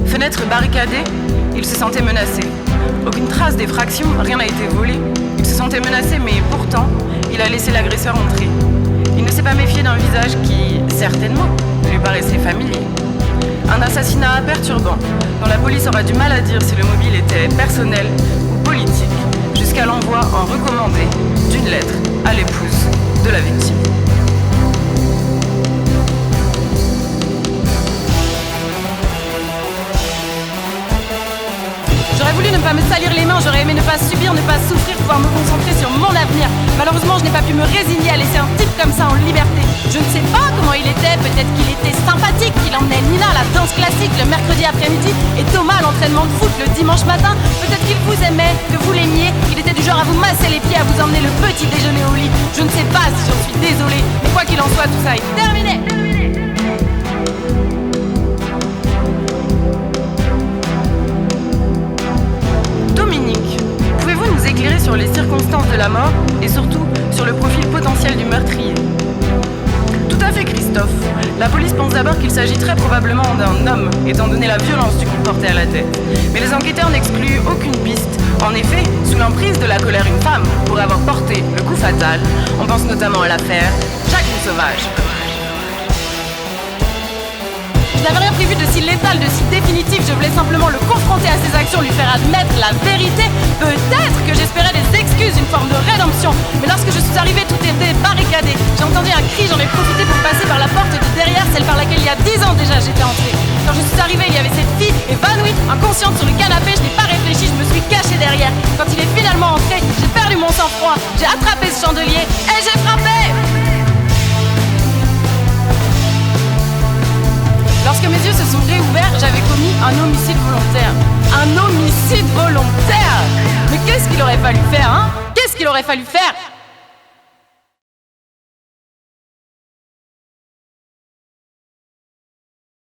Fenêtre barricadée, il se sentait menacé. Aucune trace d'effraction, rien n'a été volé. Il se sentait menacé, mais pourtant, il a laissé l'agresseur entrer. Il ne s'est pas méfié d'un visage qui, certainement, lui paraissait familier. Un assassinat perturbant, dont la police aura du mal à dire si le mobile était personnel ou politique, jusqu'à l'envoi en recommandé d'une lettre à l'épouse de la victime. J'aurais voulu ne pas me salir les mains, j'aurais aimé ne pas subir, ne pas souffrir, pouvoir me concentrer sur mon avenir. Malheureusement, je n'ai pas pu me résigner à laisser un type comme ça en liberté. Je ne sais pas comment il était, peut-être qu'il était sympathique, qu'il emmenait Nina à la danse classique le mercredi après-midi et Thomas à l'entraînement de foot le dimanche matin. Peut-être qu'il vous aimait, que vous l'aimiez, qu'il était du genre à vous masser les pieds, à vous emmener le petit déjeuner au lit. Je ne sais pas si j'en suis désolée, mais quoi qu'il en soit, tout ça est terminé. Éclairer sur les circonstances de la mort et surtout sur le profil potentiel du meurtrier. Tout à fait, Christophe. La police pense d'abord qu'il s'agit très probablement d'un homme, étant donné la violence du coup porté à la tête. Mais les enquêteurs n'excluent aucune piste. En effet, sous l'emprise de la colère, une femme pourrait avoir porté le coup fatal. On pense notamment à l'affaire Jacqueline Sauvage. Je n'avais rien prévu de si létal, de si définitif. Je voulais simplement le confronter à ses actions, lui faire admettre la vérité. Peut-être que j'espérais des excuses, une forme de rédemption. Mais lorsque je suis arrivée, tout était barricadé. J'ai entendu un cri, j'en ai profité pour passer par la porte de derrière, celle par laquelle il y a 10 ans déjà j'étais entrée. Quand je suis arrivée, il y avait cette fille évanouie, inconsciente sur le canapé. Je n'ai pas réfléchi, je me suis cachée derrière. Quand il est finalement entré, j'ai perdu mon sang-froid. J'ai attrapé ce chandelier et j'ai frappé. Lorsque mes yeux se sont réouverts, j'avais commis un homicide volontaire. Un homicide volontaire! Mais qu'est-ce qu'il aurait fallu faire, hein? Qu'est-ce qu'il aurait fallu faire?